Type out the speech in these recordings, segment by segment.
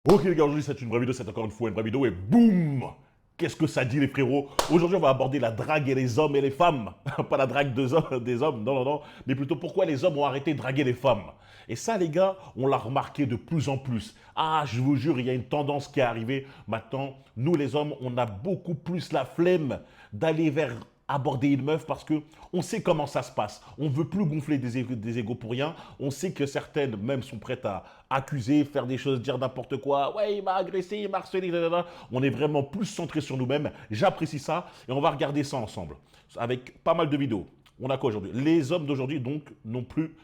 Ok les gars, aujourd'hui c'est une vraie vidéo, c'est encore une fois une vraie vidéo et boum. Qu'est-ce que ça dit les frérots? Aujourd'hui on va aborder la drague et les hommes et les femmes. Pas la drague des hommes, non, non, non. Mais plutôt pourquoi les hommes ont arrêté de draguer les femmes. Et ça les gars, on l'a remarqué de plus en plus. Ah, je vous jure, il y a une tendance qui est arrivée. Maintenant, nous les hommes, on a beaucoup plus la flemme d'aller vers aborder une meuf parce que on sait comment ça se passe. On veut plus gonfler des égos pour rien. On sait que certaines même sont prêtes à accuser, faire des choses, dire n'importe quoi. Ouais, il m'a agressé, il m'a harcelé, blablabla. On est vraiment plus centré sur nous-mêmes. J'apprécie ça et on va regarder ça ensemble avec pas mal de vidéos. On a quoi aujourd'hui? Les hommes d'aujourd'hui donc n'ont plus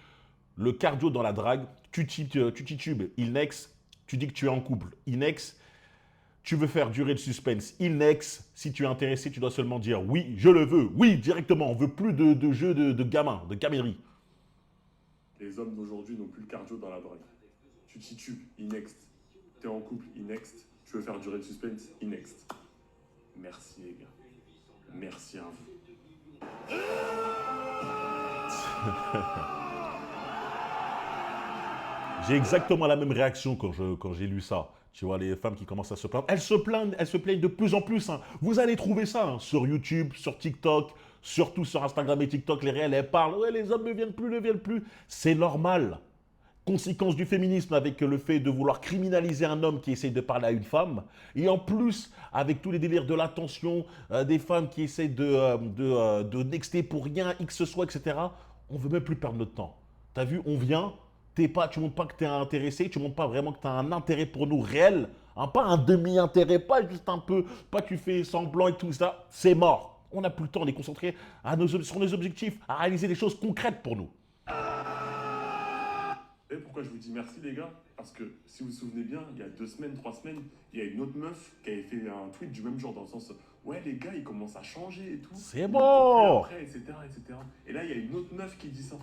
le cardio dans la drague. Tu titubes, il next. Tu dis que tu es en couple, il next. Tu veux faire durer le suspense, il next. Si tu es intéressé, tu dois seulement dire oui, je le veux. Oui, directement. On veut plus de jeux de gamins, de gamerie. Les hommes d'aujourd'hui n'ont plus le cardio dans la drague. Tu titubes, next. T'es en couple, next. Tu veux faire durer le suspense, next. Merci les gars. Merci à vous. J'ai exactement la même réaction quand j'ai lu ça. Tu vois, les femmes qui commencent à se plaindre. Elles se plaignent de plus en plus, hein. Vous allez trouver ça hein, sur YouTube, sur TikTok, surtout sur Instagram et TikTok. Les réels, elles parlent. Ouais, les hommes ne viennent plus, ne viennent plus. C'est normal. Conséquence du féminisme avec le fait de vouloir criminaliser un homme qui essaye de parler à une femme. Et en plus, avec tous les délires de l'attention, des femmes qui essayent de nexter pour rien, X que ce soit, etc. On veut même plus perdre notre temps. T'as vu, on vient, tu montres pas que tu es intéressé, tu montres pas vraiment que tu as un intérêt pour nous réel, hein, pas un demi-intérêt, pas juste un peu, pas tu fais semblant et tout ça, c'est mort. On n'a plus le temps, on est concentré sur nos objectifs, à réaliser des choses concrètes pour nous. Et pourquoi je vous dis merci les gars? Parce que si vous vous souvenez bien, il y a 2 semaines, 3 semaines, il y a une autre meuf qui avait fait un tweet du même genre dans le sens ouais les gars ils commencent à changer et tout, C'est ils m'appellent plus bon. après, etc., etc. Et là il y a une autre meuf qui dit ça.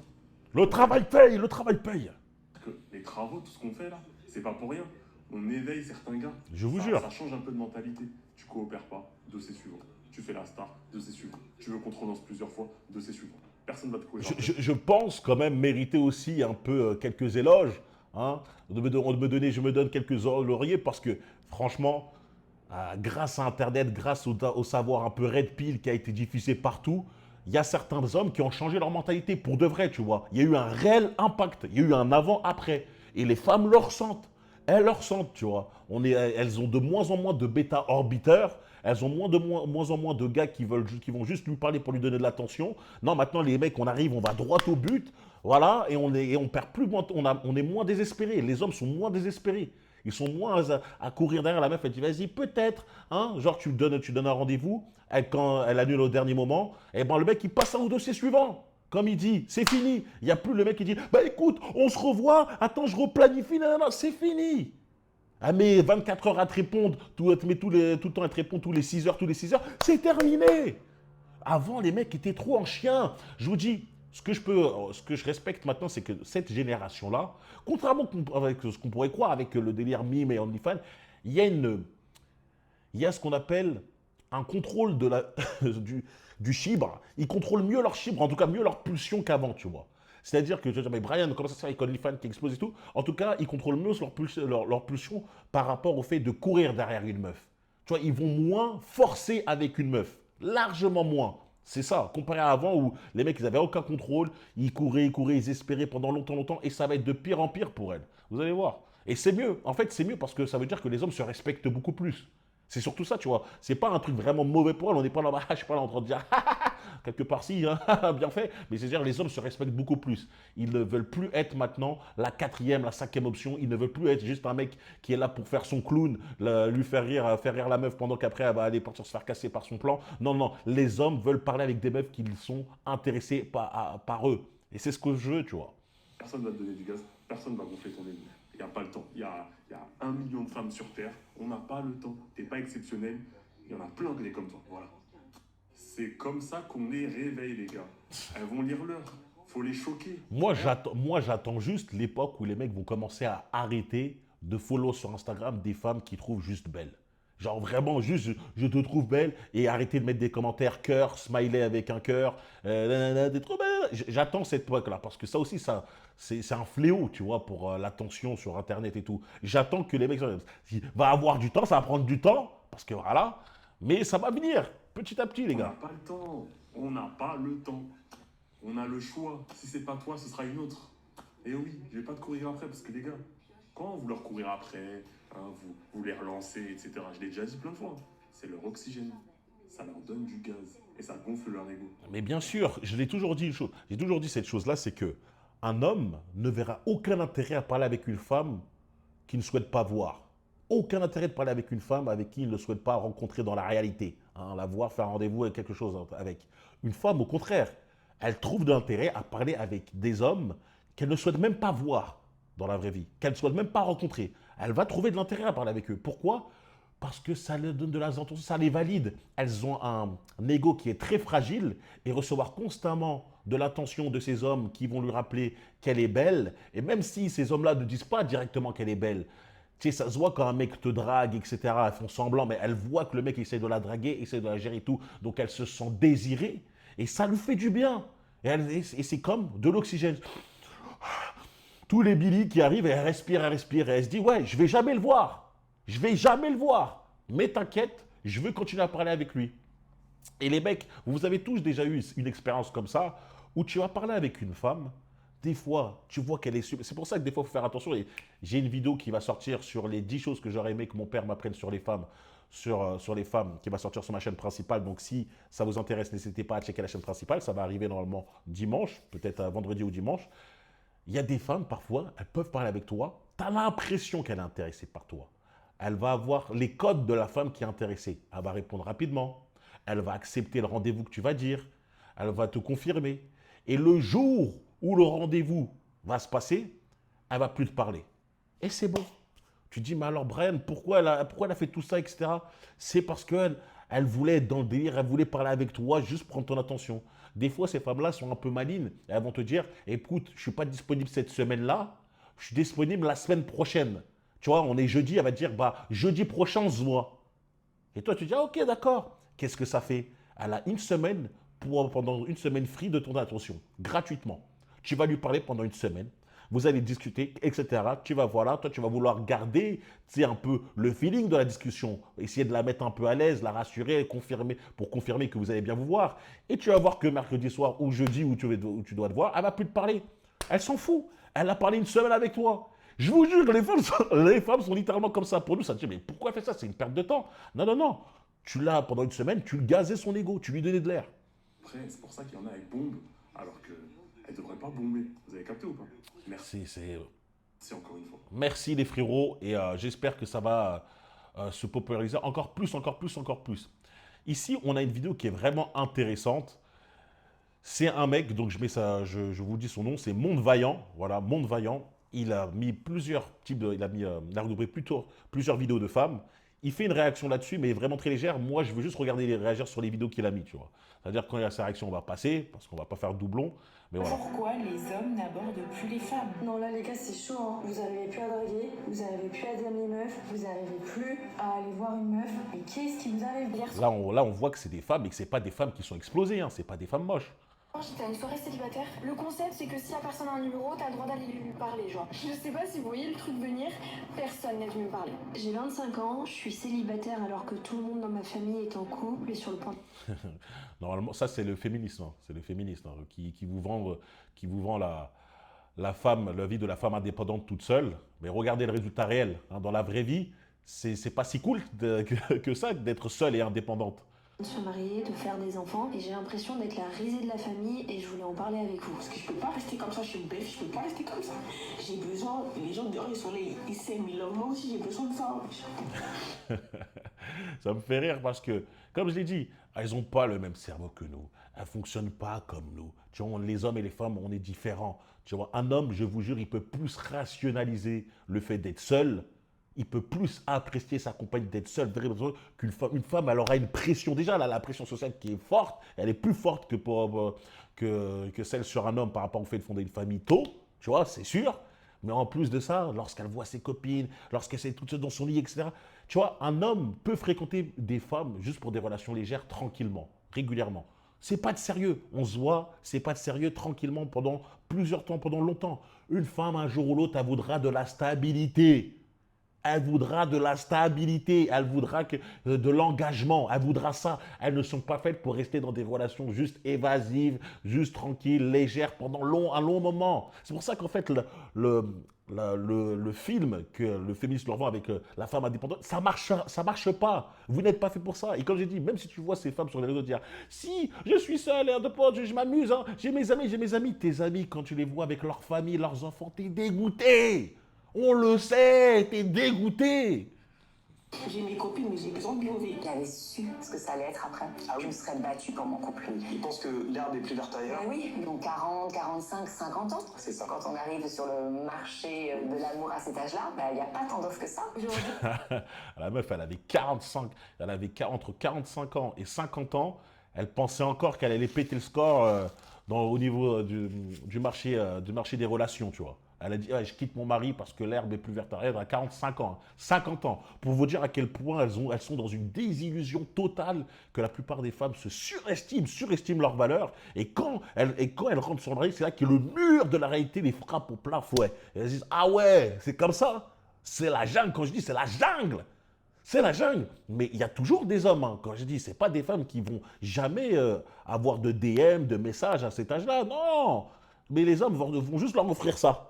Le travail paye, le travail paye. Parce que les travaux, tout ce qu'on fait là, c'est pas pour rien. On éveille certains gars. Je vous Ça jure. change un peu de mentalité. Tu coopères pas, dossier suivant. Tu fais la star, dossier suivant. Tu veux qu'on te relance plusieurs fois, dossier suivant. Personne va te courir après. Je pense quand même mériter aussi un peu quelques éloges. Hein, je me donne quelques lauriers parce que franchement, grâce à Internet, grâce au savoir un peu red pill qui a été diffusé partout, il y a certains hommes qui ont changé leur mentalité pour de vrai, tu vois. Il y a eu un réel impact, il y a eu un avant-après. Et les femmes le ressentent. Elles le ressentent, tu vois. Elles ont de moins en moins de bêta-orbiteurs. Elles ont moins en moins de gars qui vont juste lui parler pour lui donner de l'attention. Non, maintenant, les mecs, on arrive, on va droit au but. Voilà, et on perd plus, on est moins désespérés. Les hommes sont moins désespérés. Ils sont moins à courir derrière la meuf. Elle dit, vas-y, peut-être. Hein, genre, tu donnes un rendez-vous. Quand elle annule au dernier moment, et ben, le mec, il passe au dossier suivant. Comme il dit, c'est fini. Il n'y a plus le mec qui dit, bah écoute, on se revoit, attends, je replanifie. Non, non, non, c'est fini. Elle met 24 heures à te répondre, elle met tout le temps, elle te répond tous les 6 heures, c'est terminé. Avant, les mecs étaient trop en chien. Je vous dis, ce que je respecte maintenant, c'est que cette génération-là, contrairement avec ce qu'on pourrait croire avec le délire mime et OnlyFans, il y a il y a ce qu'on appelle un contrôle du chibre. Ils contrôlent mieux leur chibre, en tout cas mieux leur pulsion qu'avant, tu vois. C'est-à-dire que, je dis, mais Brian, comment ça se fait avec OnlyFans qui explose et tout? En tout cas, ils contrôlent mieux leur pulsion par rapport au fait de courir derrière une meuf. Tu vois, ils vont moins forcer avec une meuf. Largement moins. C'est ça, comparé à avant où les mecs, ils n'avaient aucun contrôle, ils couraient, ils espéraient pendant longtemps, longtemps, et ça va être de pire en pire pour elles. Vous allez voir. Et c'est mieux. En fait, c'est mieux parce que ça veut dire que les hommes se respectent beaucoup plus. C'est surtout ça, tu vois. C'est pas un truc vraiment mauvais pour elles. On n'est pas là, je suis pas là en train de dire, quelque part si, hein, bien fait. Mais c'est-à-dire les hommes se respectent beaucoup plus. Ils ne veulent plus être maintenant la quatrième, la cinquième option. Ils ne veulent plus être juste un mec qui est là pour faire son clown, lui faire rire la meuf pendant qu'après elle va aller partir se faire casser par son plan. Non, non, les hommes veulent parler avec des meufs qui sont intéressés par eux. Et c'est ce que je veux, tu vois. Personne va te donner du gaz, personne va gonfler ton ego. Il n'y a pas le temps. Il y a 1 million de femmes sur Terre. On n'a pas le temps. T'es pas exceptionnel. Il y en a plein qui sont comme toi. Voilà. C'est comme ça qu'on les réveille, les gars. Elles vont lire l'heure. Faut les choquer. Regarde. Moi, j'attends juste l'époque où les mecs vont commencer à arrêter de follow sur Instagram des femmes qu'ils trouvent juste belles. Genre vraiment, juste, je te trouve belle et arrêtez de mettre des commentaires cœur, smiley avec un cœur, nanana, des trop belles. J'attends cette époque-là parce que ça aussi, ça, c'est un fléau, tu vois, pour l'attention sur Internet et tout. J'attends que les mecs, il va avoir du temps, ça va prendre du temps parce que voilà, mais ça va venir petit à petit, les On n'a gars. pas le temps. On n'a pas le temps. On a le choix. Si c'est pas toi, ce sera une autre. Et oui, je vais pas te courir après parce que les gars, quand vous leur courir après, hein, vous les relancez, etc. Je l'ai déjà dit plein de fois. C'est leur oxygène. Ça leur donne du gaz et ça gonfle leur ego. Mais bien sûr, je l'ai toujours dit une chose, j'ai toujours dit cette chose-là, c'est que un homme ne verra aucun intérêt à parler avec une femme qu'il ne souhaite pas voir. Aucun intérêt de parler avec une femme avec qui il ne souhaite pas rencontrer dans la réalité. Hein, la voir, faire un rendez-vous avec quelque chose avec. Une femme, au contraire, elle trouve de l'intérêt à parler avec des hommes qu'elle ne souhaite même pas voir dans la vraie vie, qu'elle ne souhaite même pas rencontrer. Elle va trouver de l'intérêt à parler avec eux. Pourquoi? Parce que ça leur donne de l'attention, ça les valide. Elles ont un ego qui est très fragile et recevoir constamment de l'attention de ces hommes qui vont lui rappeler qu'elle est belle, et même si ces hommes-là ne disent pas directement qu'elle est belle, tu sais, ça se voit quand un mec te drague, etc. Elles font semblant, mais elles voient que le mec essaie de la draguer, essaie de la gérer et tout, donc elles se sentent désirées, et ça lui fait du bien. Et c'est comme de l'oxygène. Tous les Billy qui arrivent, et elle respire, et elle se dit, ouais, je vais jamais le voir. Je vais jamais le voir. Mais t'inquiète, je veux continuer à parler avec lui. Et les mecs, vous avez tous déjà eu une expérience comme ça, où tu vas parler avec une femme, des fois, tu vois qu'elle est super. C'est pour ça que des fois, il faut faire attention. Et j'ai une vidéo qui va sortir sur les 10 choses que j'aurais aimé que mon père m'apprenne sur les femmes, sur les femmes, qui va sortir sur ma chaîne principale. Donc, si ça vous intéresse, n'hésitez pas à checker la chaîne principale. Ça va arriver normalement dimanche, peut-être vendredi ou dimanche. Il y a des femmes, parfois, elles peuvent parler avec toi. Tu as l'impression qu'elle est intéressée par toi. Elle va avoir les codes de la femme qui est intéressée. Elle va répondre rapidement. Elle va accepter le rendez-vous que tu vas dire. Elle va te confirmer. Et le jour où le rendez-vous va se passer, elle va plus te parler. Et c'est bon. Tu dis, mais alors Brian, pourquoi elle a fait tout ça, etc. C'est parce qu'elle elle voulait être dans le délire, elle voulait parler avec toi, juste prendre ton attention. Des fois, ces femmes-là sont un peu malines. Elles vont te dire, écoute, je ne suis pas disponible cette semaine-là, je suis disponible la semaine prochaine. Tu vois, on est jeudi, elle va te dire, bah, jeudi prochain, on se voit. Et toi, tu dis, ah, ok, d'accord. Qu'est-ce que ça fait? Elle a une semaine, pendant une semaine free de ton attention, gratuitement. Tu vas lui parler pendant une semaine. Vous allez discuter, etc. Tu vas voir là, toi, tu vas vouloir garder, un peu le feeling de la discussion, essayer de la mettre un peu à l'aise, la rassurer, confirmer, pour confirmer que vous allez bien vous voir. Et tu vas voir que mercredi soir ou jeudi où tu dois te voir, elle va plus te parler. Elle s'en fout. Elle a parlé une semaine avec toi. Je vous jure, les femmes sont littéralement comme ça. Pour nous, ça te dit, mais pourquoi elle fait ça? C'est une perte de temps. Non, non, non. Tu l'as pendant une semaine, tu le gazais son ego, tu lui donnais de l'air. Après, c'est pour ça qu'il y en a avec bombe, alors qu'elles ne devraient pas bomber. Vous avez capté ou pas? Merci. C'est encore une fois. Merci les frérots, et j'espère que ça va se populariser encore plus, encore plus, encore plus. Ici, on a une vidéo qui est vraiment intéressante. C'est un mec, donc je mets ça, je vous dis son nom, c'est Monde Vaillant. Voilà, Monde Vaillant. Il a mis plusieurs types de, il a regroupé plutôt plusieurs vidéos de femmes. Il fait une réaction là-dessus, mais vraiment très légère. Moi, je veux juste regarder les réagir sur les vidéos qu'il a mis, tu vois. C'est-à-dire quand il y a sa réaction, on va passer, parce qu'on va pas faire doublon. Mais voilà. Pourquoi les hommes n'abordent plus les femmes? Non, là, les gars, c'est chaud, hein. Vous n'arrivez plus à draguer, vous n'arrivez plus à dire les meufs, vous n'arrivez plus à aller voir une meuf. Et qu'est-ce qui vous arrive hier soir? Là, on voit que c'est des femmes et que c'est pas des femmes qui sont explosées, hein. C'est pas des femmes moches. J'étais à une soirée célibataire. Le concept, c'est que si la personne a un numéro, t'as le droit d'aller lui parler, genre. Je sais pas si vous voyez le truc venir, personne n'est venu me parler. J'ai 25 ans, je suis célibataire alors que tout le monde dans ma famille est en couple et sur le point. Normalement, ça, c'est le féminisme. Hein. C'est le féminisme hein, qui vous vend la femme, la vie de la femme indépendante toute seule. Mais regardez le résultat réel. Hein. Dans la vraie vie, c'est pas si cool que ça d'être seule et indépendante. De se marier, de faire des enfants, et j'ai l'impression d'être la risée de la famille et je voulais en parler avec vous. Parce que je peux pas rester comme ça, je suis une bête, je peux pas rester comme ça. J'ai besoin, les gens dehors ils sont là, ils s'aiment, ils l'aiment. Moi aussi j'ai besoin de ça. Ça me fait rire parce que, comme je l'ai dit, elles n'ont pas le même cerveau que nous. Elles ne fonctionnent pas comme nous. Tu vois, les hommes et les femmes, on est différents. Tu vois, un homme, je vous jure, il peut plus rationaliser le fait d'être seul. Il peut plus apprécier sa compagne d'être seule qu'une femme. Une femme, elle aura une pression. Déjà, elle a la pression sociale qui est forte. Elle est plus forte que celle sur un homme par rapport au fait de fonder une famille tôt. Tu vois, c'est sûr. Mais en plus de ça, lorsqu'elle voit ses copines, lorsqu'elle est toute seule dans son lit, etc. Tu vois, un homme peut fréquenter des femmes juste pour des relations légères, tranquillement, régulièrement. C'est pas de sérieux. On se voit, c'est pas de sérieux, tranquillement, pendant plusieurs temps, pendant longtemps. Une femme, un jour ou l'autre, elle voudra de la stabilité. Elle voudra de la stabilité, elle voudra de l'engagement, elle voudra ça. Elles ne sont pas faites pour rester dans des relations juste évasives, juste tranquilles, légères pendant un long moment. C'est pour ça qu'en fait, le film que le féministe leur vend avec la femme indépendante, ça marche pas. Vous n'êtes pas fait pour ça. Et comme j'ai dit, même si tu vois ces femmes sur les réseaux dire, si, je suis seule et indépendante, je m'amuse, hein, j'ai mes amis. Tes amis, quand tu les vois avec leur famille, leurs enfants, t'es dégoûté. On le sait, t'es dégoûté. J'ai mes copines, mais j'ai besoin de lever. J'avais su ce que ça allait être après. Je me serais battue pour mon couple. Ils pensent que l'herbe est plus verte ailleurs. Oui, donc 40, 45, 50 ans. C'est ça. Quand on arrive sur le marché de l'amour à cet âge-là, il n'y a pas tant d'offres que ça. La meuf, elle avait 45, entre 45 ans et 50 ans. Elle pensait encore qu'elle allait péter le score au niveau du marché des relations, tu vois. Elle a dit, ah, je quitte mon mari parce que l'herbe est plus verte ailleurs à 45 ans, 50 ans. Pour vous dire à quel point elles sont dans une désillusion totale que la plupart des femmes se surestiment leur valeur. Et quand elles rentrent sur le marché, c'est là que le mur de la réalité les frappe au plein fouet. Et elles disent, ah ouais, c'est comme ça. C'est la jungle. Quand je dis c'est la jungle, c'est la jungle. Mais il y a toujours des hommes. Hein. Quand je dis, c'est pas des femmes qui vont jamais avoir de DM, de messages à cet âge-là. Non. Mais les hommes vont juste leur offrir ça.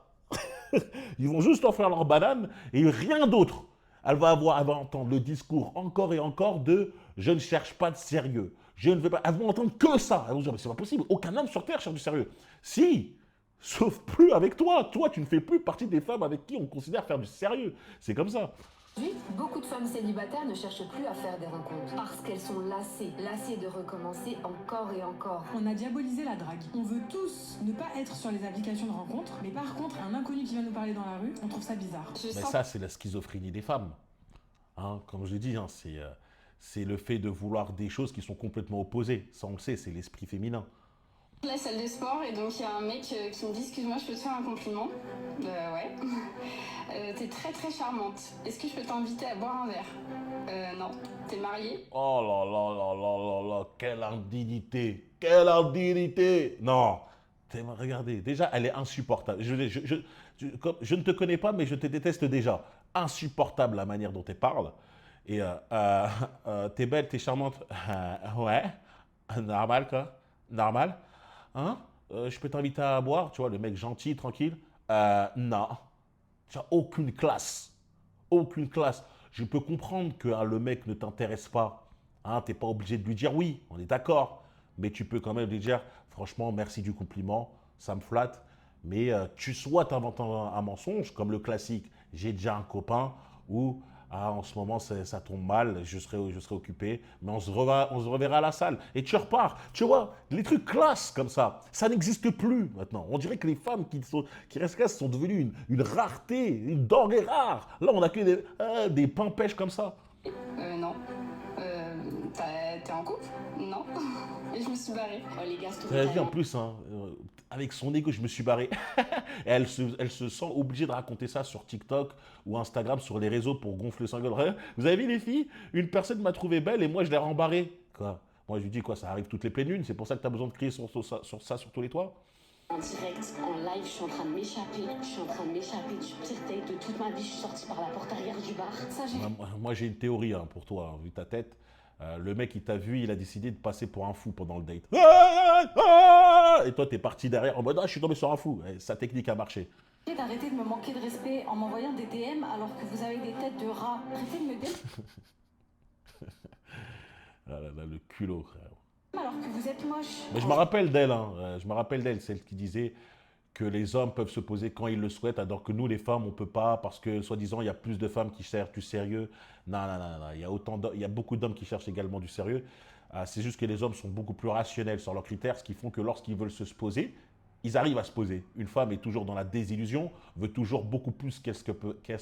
Ils vont juste offrir leur banane et rien d'autre. Elle va entendre le discours encore et encore de « je ne cherche pas de sérieux ». Je ne vais pas. Elles vont entendre que ça. Elles vont dire « mais c'est pas possible, aucun homme sur Terre cherche du sérieux ». Si, sauf plus avec toi. Toi, tu ne fais plus partie des femmes avec qui on considère faire du sérieux. C'est comme ça. Aujourd'hui, beaucoup de femmes célibataires ne cherchent plus à faire des rencontres parce qu'elles sont lassées de recommencer encore et encore. On a diabolisé la drague. On veut tous ne pas être sur les applications de rencontres, mais par contre, un inconnu qui vient nous parler dans la rue, on trouve ça bizarre. Mais ça, c'est la schizophrénie des femmes. Hein, comme je l'ai dit, hein, c'est le fait de vouloir des choses qui sont complètement opposées. Ça, on le sait, c'est l'esprit féminin. La salle de sport et donc il y a un mec qui me dit excuse-moi je peux te faire un compliment. Ouais. T'es très très charmante. Est-ce que je peux t'inviter à boire un verre? Non. T'es mariée? Oh là là là là là là, quelle indignité. Quelle indignité. Non. Regardez, déjà elle est insupportable. Je ne te connais pas mais je te déteste déjà. Insupportable la manière dont elle parle. Et t'es belle, t'es charmante. Ouais. Normal quoi. Normal. Hein? Je peux t'inviter à boire, tu vois, le mec gentil, tranquille. Non. Tu n'as aucune classe. Aucune classe. Je peux comprendre que le mec ne t'intéresse pas. Hein, tu n'es pas obligé de lui dire oui, on est d'accord. Mais tu peux quand même lui dire, franchement, merci du compliment, ça me flatte. Mais tu souhaites inventer un mensonge, comme le classique, j'ai déjà un copain ou en ce moment ça tombe mal, je serai occupé, mais on se reverra à la salle. Et tu repars. Tu vois, les trucs classe comme ça n'existe plus maintenant. On dirait que les femmes qui restent là sont devenues une rareté, une denrée rare. Là, on n'a que des pains-pêches comme ça. Non. T'es en couple? Non. Et je me suis barrée. Oh, les gars, T'as vu en plus, hein, avec son ego, je me suis barré. Et elle se sent obligée de raconter ça sur TikTok ou Instagram, sur les réseaux pour gonfler son ego. Vous avez vu les filles? Une personne m'a trouvé belle et moi je l'ai rembarrée. Quoi? Moi je lui dis quoi, ça arrive toutes les pleines lunes, c'est pour ça que tu as besoin de crier sur ça sur tous les toits? En direct, en live, je suis en train de m'échapper du pire date de toute ma vie. Je suis sortie par la porte arrière du bar. Moi j'ai une théorie hein, pour toi, vu ta tête. Le mec, il t'a vu, il a décidé de passer pour un fou pendant le date. Et toi, t'es parti derrière en mode « Ah, je suis tombé sur un fou ». Sa technique a marché. D'arrêter de me manquer de respect en m'envoyant des DM alors que vous avez des têtes de rats. Arrêtez de me dire. Ah là là, le culot, frère. Alors que vous êtes moche. Mais je me rappelle d'elle, hein. Je me rappelle d'elle, celle qui disait que les hommes peuvent se poser quand ils le souhaitent, alors que nous, les femmes, on ne peut pas, parce que, soi-disant, il y a plus de femmes qui cherchent du sérieux. Non. Il y a beaucoup d'hommes qui cherchent également du sérieux. C'est juste que les hommes sont beaucoup plus rationnels sur leurs critères, ce qui font que lorsqu'ils veulent se poser, ils arrivent à se poser. Une femme est toujours dans la désillusion, veut toujours beaucoup plus qu'est-ce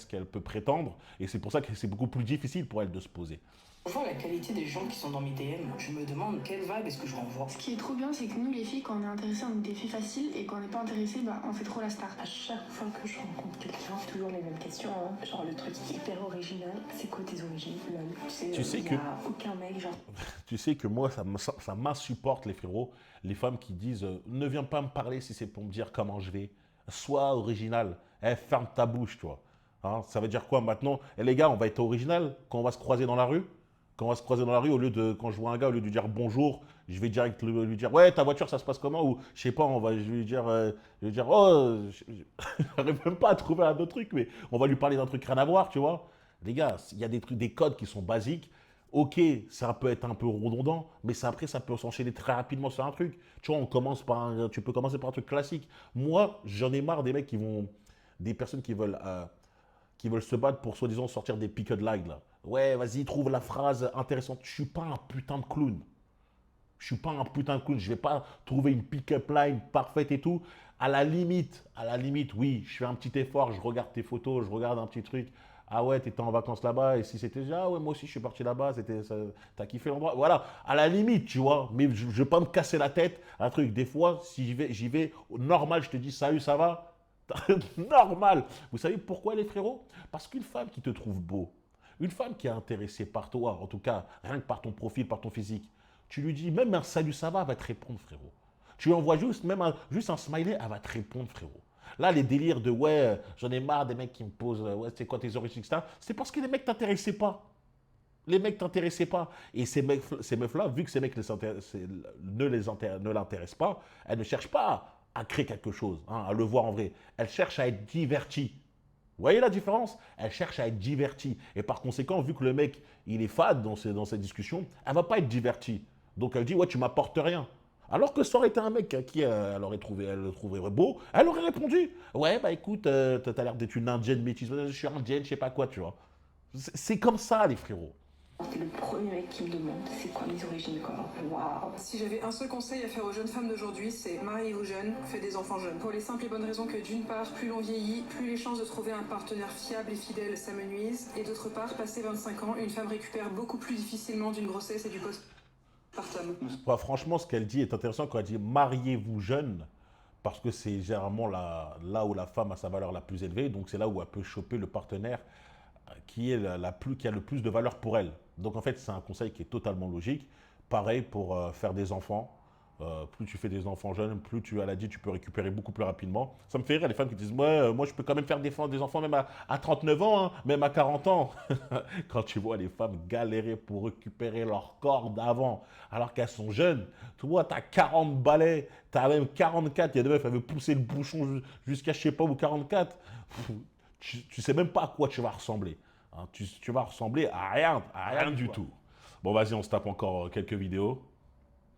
qu'elle peut prétendre. Et c'est pour ça que c'est beaucoup plus difficile pour elle de se poser. Je vois la qualité des gens qui sont dans mes DM. Je me demande quelle vibe est-ce que je renvoie. Ce qui est trop bien, c'est que nous, les filles, quand on est intéressées, on est des filles faciles, et quand on n'est pas intéressé, bah, on fait trop la star. À chaque fois que je rencontre quelqu'un, toujours les mêmes questions. Hein. Genre le truc hyper original, c'est quoi tes origines, lol. Tu sais que... y a aucun mec, genre... Tu sais que moi, ça m'insupporte, les frérots, les femmes qui disent ne viens pas me parler si c'est pour me dire comment je vais. Sois original. Ferme ta bouche, tu vois. Hein, ça veut dire quoi maintenant? Les gars, on va être original quand on va se croiser dans la rue. Quand on va se croiser dans la rue, quand je vois un gars, au lieu de lui dire bonjour, je vais direct lui dire ouais, ta voiture, ça se passe comment? Ou je sais pas, je vais lui dire oh, j'arrive même pas à trouver un autre truc, mais on va lui parler d'un truc rien à voir, tu vois. Les gars, il y a des codes qui sont basiques. Ok, ça peut être un peu redondant, mais après, ça peut s'enchaîner très rapidement sur un truc. Tu vois, tu peux commencer par un truc classique. Moi, j'en ai marre des personnes qui veulent se battre pour soi-disant sortir des pick lines là. Ouais, vas-y, trouve la phrase intéressante. Je suis pas un putain de clown. Je suis pas un putain de clown. Je vais pas trouver une pick-up line parfaite et tout. À la limite, oui, je fais un petit effort, je regarde tes photos, je regarde un petit truc. Ah ouais, t'étais en vacances là-bas, et si c'était déjà, ah ouais, moi aussi je suis parti là-bas, t'as kiffé l'endroit. Voilà, à la limite, tu vois, mais je vais pas me casser la tête. Un truc, des fois, si j'y vais, normal, je te dis, salut, ça va? Normal. Vous savez pourquoi, les frérots? Parce qu'une femme qui te trouve beau, une femme qui est intéressée par toi, en tout cas, rien que par ton profil, par ton physique, tu lui dis, même un salut, ça va, elle va te répondre, frérot. Tu lui envoies juste un smiley, elle va te répondre, frérot. Là, les délires de ouais, j'en ai marre des mecs qui me posent, ouais, c'est quoi tes origines, etc. C'est parce que les mecs t'intéressaient pas. Les mecs t'intéressaient pas. Et ces meufs-là, vu que ces mecs ne l'intéressent pas, elles ne cherchent pas à créer quelque chose, hein, à le voir en vrai. Elles cherchent à être diverties. Vous voyez la différence? Elle cherche à être divertie. Et par conséquent, vu que le mec, il est fade dans cette discussion, elle ne va pas être divertie. Donc elle dit, ouais, tu m'apportes rien. Alors que ça aurait été un mec qui elle le trouverait beau, elle aurait répondu, ouais, bah écoute, t'as l'air d'être une indienne métisse, je suis indienne, je sais pas quoi, tu vois. C'est comme ça, les frérots. C'est le premier mec qui me demande c'est quoi mes origines, quoi. Waouh. Si j'avais un seul conseil à faire aux jeunes femmes d'aujourd'hui, c'est mariez-vous jeunes, faites des enfants jeunes. Pour les simples et bonnes raisons que d'une part, plus l'on vieillit, plus les chances de trouver un partenaire fiable et fidèle s'amenuisent. Et d'autre part, passé 25 ans, une femme récupère beaucoup plus difficilement d'une grossesse et du postpartum. Ouais, franchement, ce qu'elle dit est intéressant quand elle dit mariez-vous jeune, parce que c'est généralement là où la femme a sa valeur la plus élevée, donc c'est là où elle peut choper le partenaire qui a le plus de valeur pour elle. Donc en fait, c'est un conseil qui est totalement logique. Pareil pour faire des enfants. Plus tu fais des enfants jeunes, plus elle a dit, tu peux récupérer beaucoup plus rapidement. Ça me fait rire les femmes qui disent, ouais, moi je peux quand même faire des enfants même à 39 ans, hein, même à 40 ans. Quand tu vois les femmes galérer pour récupérer leur corps d'avant, alors qu'elles sont jeunes, tu vois, tu as 40 balais, tu as même 44, il y a des meufs, elles veulent pousser le bouchon jusqu'à je sais pas où 44. Tu sais même pas à quoi tu vas ressembler. Hein. Tu vas ressembler à rien du tout. Bon, vas-y, on se tape encore quelques vidéos.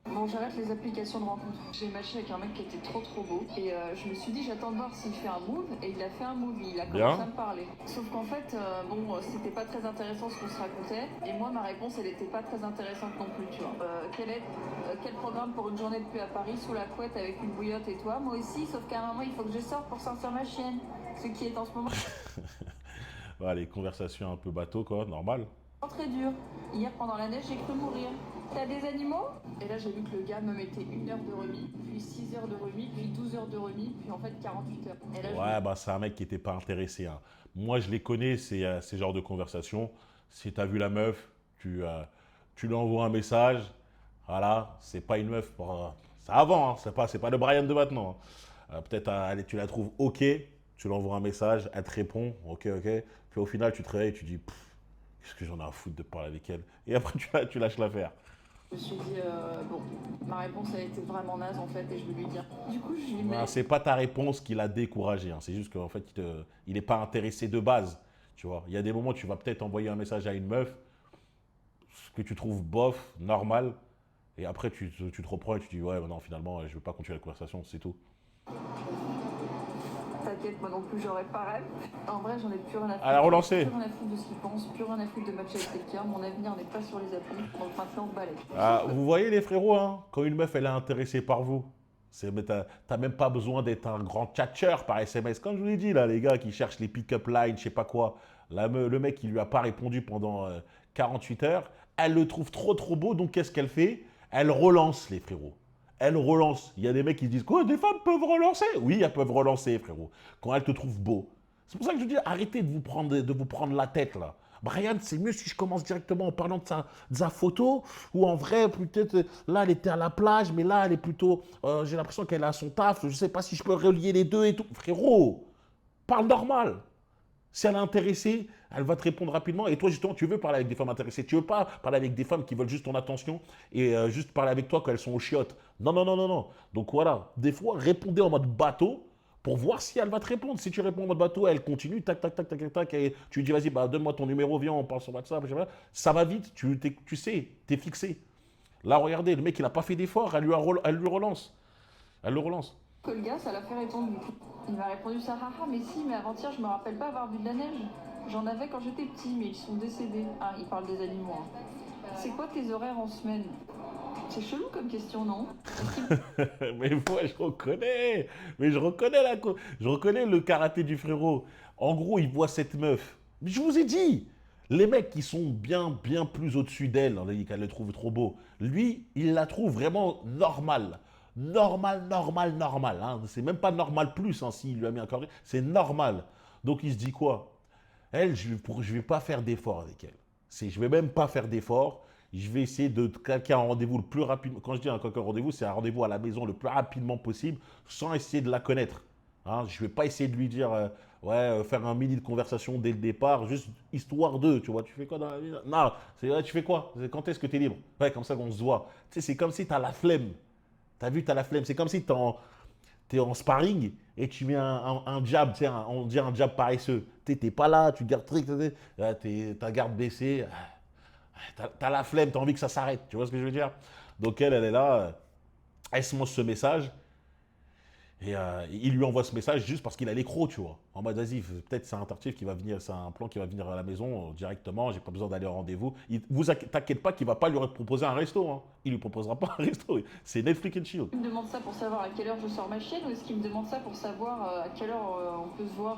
Bon, j'arrête les applications de rencontre. J'ai matché avec un mec qui était trop beau et je me suis dit j'attends de voir s'il fait un move et il a fait un move, il a commencé à me parler. Sauf qu'en fait, c'était pas très intéressant ce qu'on se racontait et moi ma réponse elle était pas très intéressante non plus, tu vois. Quel programme pour une journée de pluie à Paris sous la couette avec une bouillotte et toi? Moi aussi, sauf qu'à un moment il faut que je sorte pour sortir ma chienne, ce qui est en ce moment. Voilà, les conversations un peu bateau quoi, normal. Très dur. Hier pendant la neige j'ai cru mourir. T'as des animaux? Et là j'ai vu que le gars me mettait 1 heure de remis, puis 6 heures de remis, puis 12 heures de remis, puis en fait 48 heures. Et là, ouais, bah c'est un mec qui n'était pas intéressé. Hein. Moi je les connais, ces genres de conversations. Si tu as vu la meuf, tu lui envoies un message. Voilà, c'est pas une meuf. C'est avant, hein, c'est pas le Brian de maintenant. Hein. Peut-être tu la trouves ok, tu lui envoies un message, elle te répond, ok. Puis au final tu te réveilles et tu dis, qu'est-ce que j'en ai à foutre de parler avec elle? Et après tu lâches l'affaire. Je me suis dit, ma réponse a été vraiment naze en fait et je vais lui dire. Du coup, je lui mets... C'est pas ta réponse qui l'a découragé, hein. C'est juste qu'en fait, il n'est pas intéressé de base. Tu vois, il y a des moments où tu vas peut-être envoyer un message à une meuf, ce que tu trouves bof, normal, et après tu te reprends et tu dis, ouais, non, finalement, je ne veux pas continuer la conversation, c'est tout. T'inquiète, moi non plus, j'aurais pas rêve. En vrai, j'en ai plus rien à foutre. À la relancer. Plus rien à foutre de ce qu'ils pensent, plus rien à foutre de matcher avec quelqu'un. Mon avenir n'est pas sur les applis, donc maintenant, balai. Ah, vous voyez les frérots, hein, quand une meuf elle est intéressée par vous, T'as même pas besoin d'être un grand tchatcheur par SMS. Comme je vous l'ai dit, là, les gars qui cherchent les pick-up lines, je sais pas quoi. Là, le mec, il lui a pas répondu pendant 48 heures. Elle le trouve trop beau, donc qu'est-ce qu'elle fait? Elle relance, les frérots. Elle relance. Il y a des mecs qui disent quoi, des femmes peuvent relancer? Oui, elles peuvent relancer, frérot. Quand elles te trouvent beau. C'est pour ça que je dis, arrêtez de vous prendre la tête, là. Brian, c'est mieux si je commence directement en parlant de sa photo, ou en vrai, peut-être, là, elle était à la plage, mais là, elle est plutôt, j'ai l'impression qu'elle a son taf, je ne sais pas si je peux relier les deux et tout. Frérot, parle normal. Si elle est intéressée, elle va te répondre rapidement. Et toi, justement, tu veux parler avec des femmes intéressées. Tu ne veux pas parler avec des femmes qui veulent juste ton attention et juste parler avec toi quand elles sont aux chiottes. Non. Donc voilà, des fois, répondez en mode bateau pour voir si elle va te répondre. Si tu réponds en mode bateau, elle continue, tac, et tu lui dis, vas-y, bah, donne-moi ton numéro, viens, on parle sur WhatsApp. Ça va vite, tu sais, tu es fixé. Là, regardez, le mec, il n'a pas fait d'effort, elle lui relance. Elle le relance. Que le gars, ça l'a fait répondre. Il m'a répondu ça, haha, mais si, mais avant-hier, je me rappelle pas avoir vu de la neige. J'en avais quand j'étais petit, mais ils sont décédés. Ah, il parle des animaux. Hein. C'est quoi tes horaires en semaine? C'est chelou comme question, non? Mais moi, je reconnais. Mais je reconnais le karaté du frérot. En gros, il voit cette meuf. Mais je vous ai dit, les mecs qui sont bien plus au-dessus d'elle, on a dit qu'elle le trouve trop beau. Lui, il la trouve vraiment normale. Normal. Hein. C'est même pas normal plus, hein, s'il lui a mis un carré. C'est normal. Donc, il se dit quoi? Elle, je vais pas faire d'effort avec elle. Je vais même pas faire d'effort. Je vais essayer de calquer un rendez-vous le plus rapidement. Quand je dis un rendez-vous, c'est un rendez-vous à la maison le plus rapidement possible, sans essayer de la connaître. Hein, je ne vais pas essayer de lui dire, faire un mini de conversation dès le départ, juste histoire de, tu vois, tu fais quoi dans la vie? Non, tu fais quoi? Quand est-ce que tu es libre? Ouais, comme ça qu'on se voit. Tu sais, c'est comme si tu as la flemme. Tu as vu, tu as la flemme. C'est comme si tu es en sparring et tu mets un jab, on dit un jab paresseux. Tu n'es pas là, tu gardes ta garde baissée. T'as la flemme, t'as envie que ça s'arrête, tu vois ce que je veux dire? Donc elle est là, elle se mange ce message, et il lui envoie ce message juste parce qu'il a l'écro, tu vois. En mode, vas-y, peut-être c'est un tartif qui va venir, c'est un plan qui va venir à la maison directement, j'ai pas besoin d'aller au rendez-vous. T'inquiète pas qu'il va pas lui proposer un resto, hein. Il lui proposera pas un resto, c'est Netflix and chill. Il me demande ça pour savoir à quelle heure je sors ma chienne, ou est-ce qu'il me demande ça pour savoir à quelle heure on peut se voir?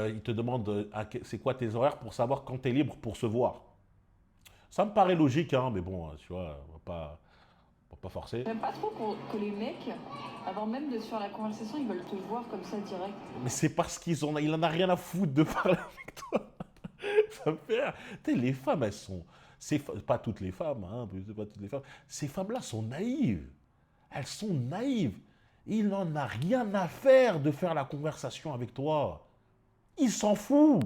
Il te demande c'est quoi tes horaires pour savoir quand t'es libre pour se voir. Ça me paraît logique, hein, mais bon, tu vois, on va pas forcer. J'aime pas trop que les mecs, avant même de se faire la conversation, ils veulent te voir comme ça direct. Mais c'est parce il en a rien à foutre de parler avec toi. Ça me fait rire. Tu sais, les femmes, elles sont... pas toutes les femmes, hein, pas toutes les femmes. Ces femmes-là sont naïves. Elles sont naïves. Il n'en a rien à faire de faire la conversation avec toi. Il s'en fout.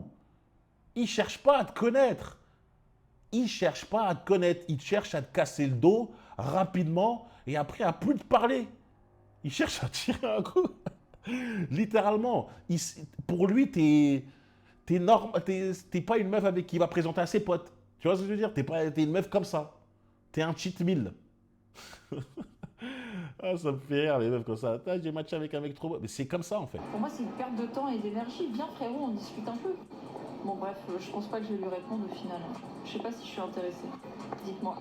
Il cherche pas à te connaître. Il ne cherche pas à te connaître, il cherche à te casser le dos rapidement et après à plus te parler. Il cherche à tirer un coup. Littéralement. Pour lui, t'es pas une meuf avec qui il va présenter à ses potes. Tu vois ce que je veux dire? T'es une meuf comme ça. T'es un cheat meal. Ah, ça me fait rire les meufs comme ça. J'ai matché avec un mec trop beau. Mais c'est comme ça en fait. Pour moi, c'est une perte de temps et d'énergie. Viens frérot, on discute un peu. Bon bref, je pense pas que je vais lui répondre au final. Je sais pas si je suis intéressée. Dites-moi.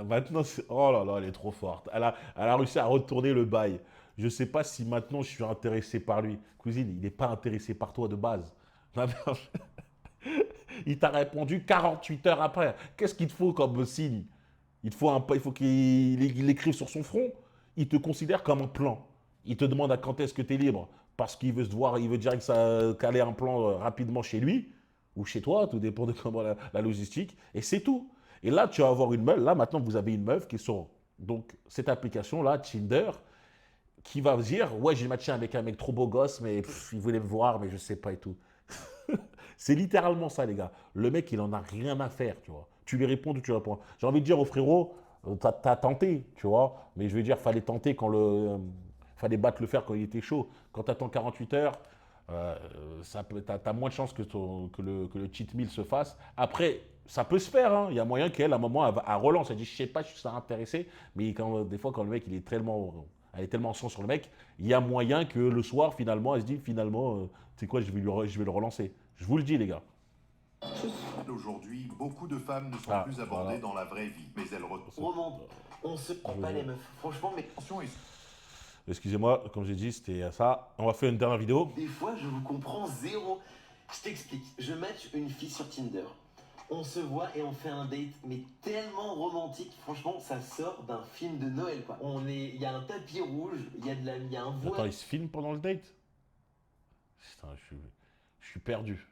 Maintenant, oh là là, elle est trop forte. Elle a réussi à retourner le bail. Je sais pas si maintenant je suis intéressé par lui. Cousine, il n'est pas intéressé par toi de base. Il t'a répondu 48 heures après. Qu'est-ce qu'il te faut comme signe? Il faut qu'il écrive sur son front. Il te considère comme un plan. Il te demande à quand est-ce que tu es libre. Parce qu'il veut se voir, il veut direct caler un plan rapidement chez lui ou chez toi, tout dépend de comment la logistique, et c'est tout. Et là, tu vas avoir une meuf, là maintenant vous avez une meuf qui est sur donc, cette application-là, Tinder, qui va dire, ouais, j'ai matché avec un mec trop beau gosse, mais il voulait me voir, mais je sais pas et tout. C'est littéralement ça, les gars. Le mec, il en a rien à faire, tu vois. Tu lui réponds ou tu réponds. J'ai envie de dire au frérot, t'as tenté, tu vois, mais je veux dire, fallait tenter quand fallait battre le fer quand il était chaud. Quand tu attends 48 heures, t'as moins de chances que le cheat meal se fasse. Après, ça peut se faire. Hein. Il y a moyen qu'elle, à un moment, elle relance. Elle dit, je sais pas, je suis intéressé. Mais des fois, quand le mec, elle est tellement en sang sur le mec, il y a moyen que le soir, finalement, elle se dit, tu sais quoi, je vais le relancer. Je vous le dis, les gars. Aujourd'hui, beaucoup de femmes ne sont plus abordées dans la vraie vie, mais elles remontent. On se prend pas les meufs. Franchement, mais attention. Excusez-moi, comme j'ai dit, c'était ça. On va faire une dernière vidéo. Des fois, je vous comprends zéro. Je t'explique. Je match une fille sur Tinder. On se voit et on fait un date, mais tellement romantique. Franchement, ça sort d'un film de Noël, quoi. Il y a un tapis rouge, il y a un voile. Attends, il se filme pendant le date? Putain, je suis perdu.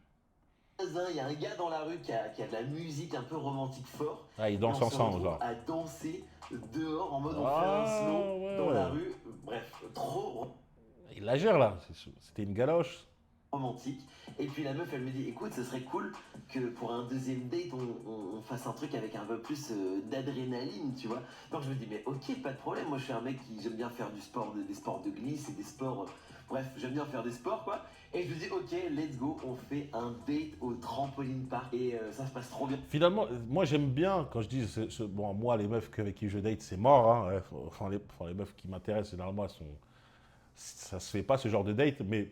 Il y a un gars dans la rue qui a de la musique un peu romantique fort. Ah, ils dansent ensemble, genre. À danser dehors en mode on fait un slow dans la rue. Bref, trop il la gère là, c'était une galoche. Romantique. Et puis la meuf, elle me dit, écoute, ce serait cool que pour un deuxième date, on fasse un truc avec un peu plus d'adrénaline, tu vois. Donc je me dis, mais ok, pas de problème. Moi, je suis un mec qui j'aime bien faire du sport, des sports de glisse et des sports. Bref, j'aime bien faire des sports, quoi. Et je lui dis, ok, let's go, on fait un date au trampoline park. Et ça se passe trop bien. Finalement, moi j'aime bien quand je dis, bon, moi les meufs avec qui je date, c'est mort. Hein. Enfin, les meufs qui m'intéressent, généralement, ça se fait pas ce genre de date. Mais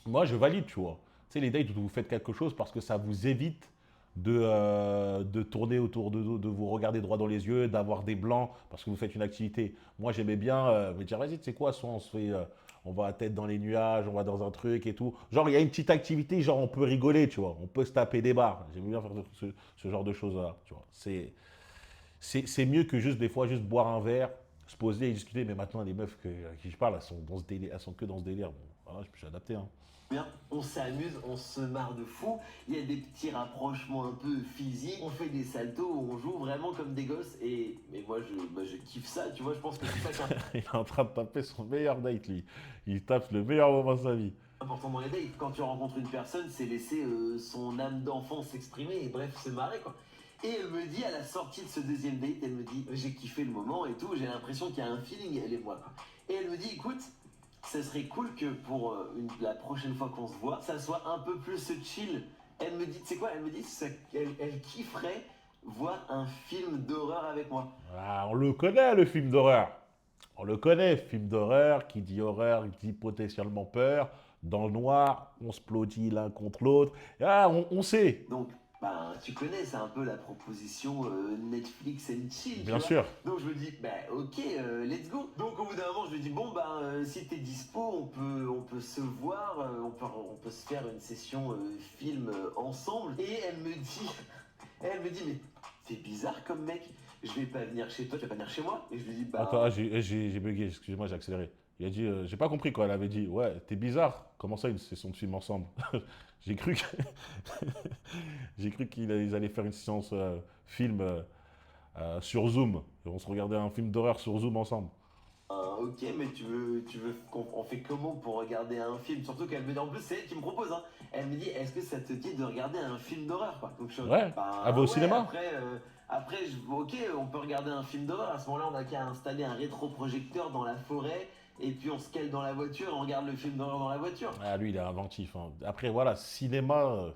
moi, je valide, tu vois. Tu sais, les dates où vous faites quelque chose parce que ça vous évite de tourner autour de vous regarder droit dans les yeux, d'avoir des blancs parce que vous faites une activité. Moi, j'aimais bien me dire, vas-y, tu sais quoi, soit on se fait, on va à tête dans les nuages, on va dans un truc et tout. Genre, il y a une petite activité, genre, on peut rigoler, tu vois. On peut se taper des barres. J'aime bien faire ce genre de choses-là, tu vois. C'est mieux que juste, des fois, juste boire un verre, se poser et discuter. Mais maintenant, les meufs à qui je parle, elles sont dans ce délire, elles sont que dans ce délire. Bon, voilà, je suis adapté, hein. Bien, on s'amuse, on se marre de fou, il y a des petits rapprochements un peu physiques, on fait des saltos, on joue vraiment comme des gosses mais moi je kiffe ça, tu vois, je pense que c'est ça Il est en train de taper son meilleur date, lui. Il tape le meilleur moment de sa vie. Important dans les dates, quand tu rencontres une personne, c'est laisser son âme d'enfant s'exprimer et bref, se marrer, quoi. Et elle me dit, à la sortie de ce deuxième date, elle me dit, j'ai kiffé le moment et tout, j'ai l'impression qu'il y a un feeling, elle et moi, quoi. Et elle me dit, écoute, ça serait cool que pour la prochaine fois qu'on se voit, ça soit un peu plus chill. Elle me dit, tu sais quoi, elle me dit elle kifferait voir un film d'horreur avec moi. Ah, on le connaît, le film d'horreur. On le connaît, film d'horreur, qui dit horreur, qui dit potentiellement peur. Dans le noir, on se plaudit l'un contre l'autre. Ah, on sait. Donc, tu connais, c'est un peu la proposition Netflix and chill. Bien sûr. Donc je me dis, ok, let's go. Donc au bout d'un moment, je lui dis, bon, si t'es dispo, on peut se voir, on peut se faire une session film ensemble. Et elle me dit, mais t'es bizarre comme mec, je vais pas venir chez toi, tu vas pas venir chez moi. Et je lui dis, Attends, j'ai bugué, excusez-moi, j'ai accéléré. Il a dit, j'ai pas compris quoi, elle avait dit, ouais, t'es bizarre. Comment ça, une session de film ensemble? J'ai cru qu'ils allaient faire une séance film sur Zoom. Et on se regardait un film d'horreur sur Zoom ensemble. Ok, mais tu veux qu'on fait comment pour regarder un film? Surtout qu'elle me dit, en plus c'est elle qui me propose, hein. Elle me dit, est-ce que ça te dit de regarder un film d'horreur, quoi? Donc ouais, elle va au cinéma. Après, ok, on peut regarder un film d'horreur. À ce moment-là, on a qu'à installer un rétroprojecteur dans la forêt. Et puis on se cale dans la voiture et on regarde le film d'horreur dans la voiture. Ah, lui, il est inventif. Hein. Après, voilà, cinéma.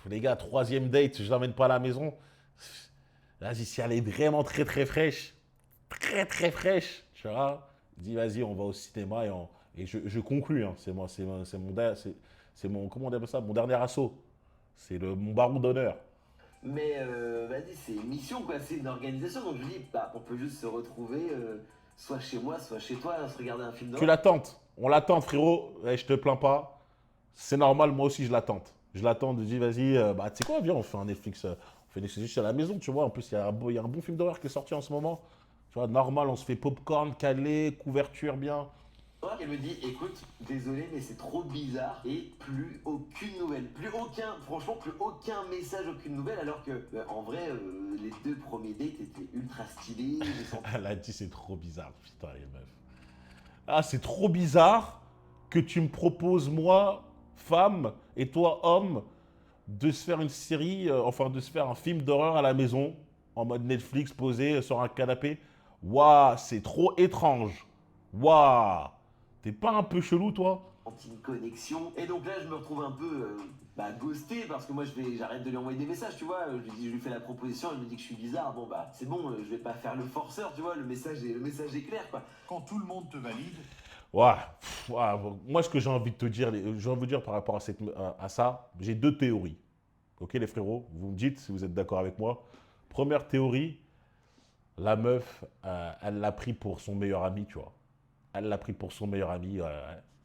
Les gars, troisième date, je l'emmène pas à la maison. Vas-y, si elle est vraiment très très fraîche, tu vois, dis vas-y, on va au cinéma et je conclus. Hein. C'est mon, comment on appelle ça, mon dernier assaut. C'est mon baron d'honneur. Mais vas-y, c'est une mission, quoi. C'est une organisation. Donc je dis, on peut juste se retrouver. Soit chez moi, soit chez toi, se regarder un film d'horreur. Tu l'attentes. On l'attend, frérot. Je te plains pas. C'est normal, moi aussi, je l'attente. Je l'attends, je dis, vas-y, tu sais quoi, viens, on fait un Netflix. On fait Netflix à la maison, tu vois. En plus, il y a un bon film d'horreur qui est sorti en ce moment. Tu vois, normal, on se fait popcorn, calé, couverture bien. Elle me dit, écoute, désolé, mais c'est trop bizarre et plus aucune nouvelle. Franchement, plus aucun message, aucune nouvelle, alors que, en vrai, les 2 premiers dates étaient ultra stylés. Elle a dit, c'est trop bizarre, putain, les meufs. Ah, c'est trop bizarre que tu me proposes, moi, femme, et toi, homme, de se faire une série, de se faire un film d'horreur à la maison, en mode Netflix, posé sur un canapé. Waouh, c'est trop étrange. Waouh. T'es pas un peu chelou, toi? Une connexion. Et donc là, je me retrouve un peu ghosté parce que moi, j'arrête de lui envoyer des messages, tu vois. Je lui fais la proposition, elle me dit que je suis bizarre. Bon, c'est bon, je vais pas faire le forceur, tu vois. Le message est clair, quoi. Quand tout le monde te valide. Ouais. Moi, ce que j'ai envie de te dire, par rapport à ça, j'ai 2 théories. Ok, les frérots, vous me dites si vous êtes d'accord avec moi. Première théorie, La meuf, elle l'a pris pour son meilleur ami, tu vois. Elle l'a pris pour son meilleur ami.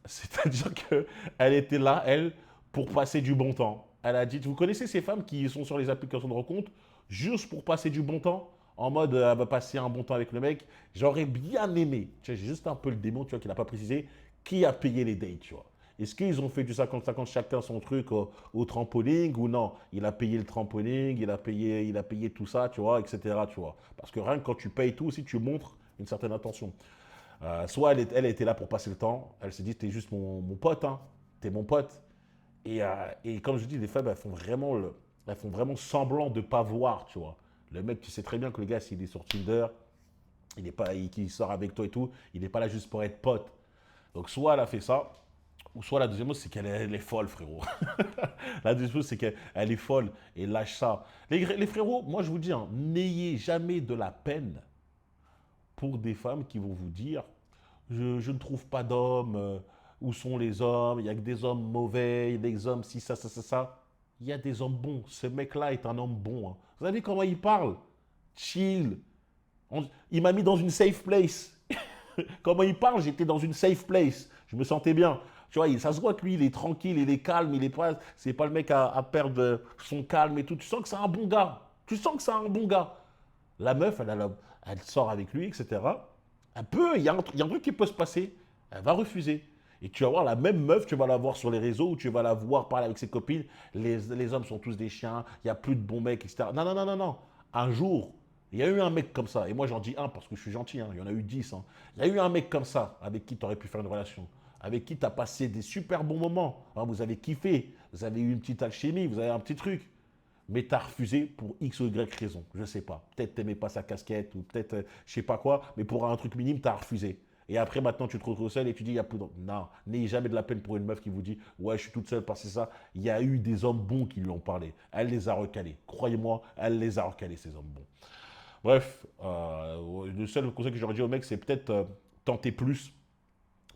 C'est-à-dire qu'elle était là, elle, pour passer du bon temps. Elle a dit, vous connaissez ces femmes qui sont sur les applications de rencontre juste pour passer du bon temps, en mode, elle va passer un bon temps avec le mec. J'aurais bien aimé, tu vois, j'ai juste un peu le démon, tu vois, qu'il n'a pas précisé, qui a payé les dates, tu vois. Est-ce qu'ils ont fait du 50-50 chacun son truc au trampoline ou non? Il a payé le trampoline, il a payé tout ça, tu vois, etc. Tu vois. Parce que rien que quand tu payes tout aussi, tu montres une certaine attention. Soit elle était là pour passer le temps, elle s'est dit, t'es juste mon pote, hein, t'es mon pote. Et comme je dis, les femmes, elles font vraiment semblant de ne pas voir, tu vois. Le mec, tu sais très bien que le gars, s'il est sur Tinder, qu'il sort avec toi et tout, il n'est pas là juste pour être pote. Donc soit elle a fait ça, ou soit la deuxième chose, c'est qu'elle est folle, frérot. La deuxième chose, c'est qu'elle est folle et lâche ça. Les frérots, moi je vous dis, hein, n'ayez jamais de la peine pour des femmes qui vont vous dire je ne trouve pas d'hommes, où sont les hommes, il n'y a que des hommes mauvais, des hommes si, ça. Il y a des hommes bons. Ce mec-là est un homme bon. Hein. Vous savez comment il parle? Chill. Il m'a mis dans une safe place. Comment il parle? J'étais dans une safe place. Je me sentais bien. Tu vois, ça se voit que lui, il est tranquille, il est calme, c'est pas le mec à perdre son calme et tout. Tu sens que c'est un bon gars. Tu sens que c'est un bon gars. La meuf, elle sort avec lui, etc. Il y a un truc qui peut se passer. Elle va refuser. Et tu vas voir la même meuf, tu vas la voir sur les réseaux, ou tu vas la voir parler avec ses copines. Les hommes sont tous des chiens, il n'y a plus de bons mecs, etc. Non. Un jour, il y a eu un mec comme ça. Et moi, j'en dis un parce que je suis gentil. Hein, il y en a eu 10. Hein. Il y a eu un mec comme ça avec qui tu aurais pu faire une relation. Avec qui tu as passé des super bons moments. Hein, vous avez kiffé. Vous avez eu une petite alchimie. Vous avez un petit truc. Mais tu as refusé pour X ou Y raison. Je ne sais pas. Peut-être tu n'aimais pas sa casquette ou peut-être je ne sais pas quoi. Mais pour un truc minime, tu as refusé. Et après, maintenant, tu te retrouves seul et tu dis, il n'y a plus de... Non, n'ayez jamais de la peine pour une meuf qui vous dit, ouais, je suis toute seule parce que c'est ça. Il y a eu des hommes bons qui lui ont parlé. Elle les a recalés. Croyez-moi, elle les a recalés, ces hommes bons. Bref, le seul conseil que j'aurais dit au mec, c'est peut-être tenter plus.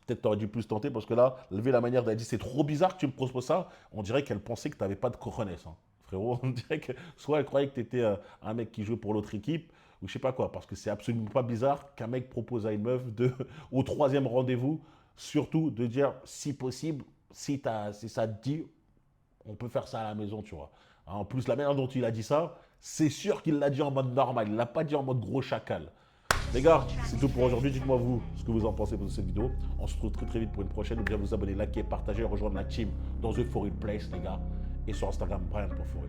Peut-être tu aurais dû plus tenter parce que là, vu la manière d'elle dit, c'est trop bizarre que tu me proposes ça, on dirait qu'elle pensait que tu n'avais pas de cojones. Hein. Frérot, on dirait que soit elle croyait que tu étais un mec qui jouait pour l'autre équipe, ou je sais pas quoi, parce que c'est absolument pas bizarre qu'un mec propose à une meuf au 3e rendez-vous, surtout de dire, si possible, si ça te dit, on peut faire ça à la maison, tu vois. En plus, la manière dont il a dit ça, c'est sûr qu'il l'a dit en mode normal, il l'a pas dit en mode gros chacal. Les gars, c'est tout pour aujourd'hui. Dites-moi vous ce que vous en pensez de cette vidéo. On se retrouve très très vite pour une prochaine. N'oubliez pas de vous abonner, liker, partager, rejoindre la team dans The For Real Place, les gars. Et sur Instagram, Brian.Forreal.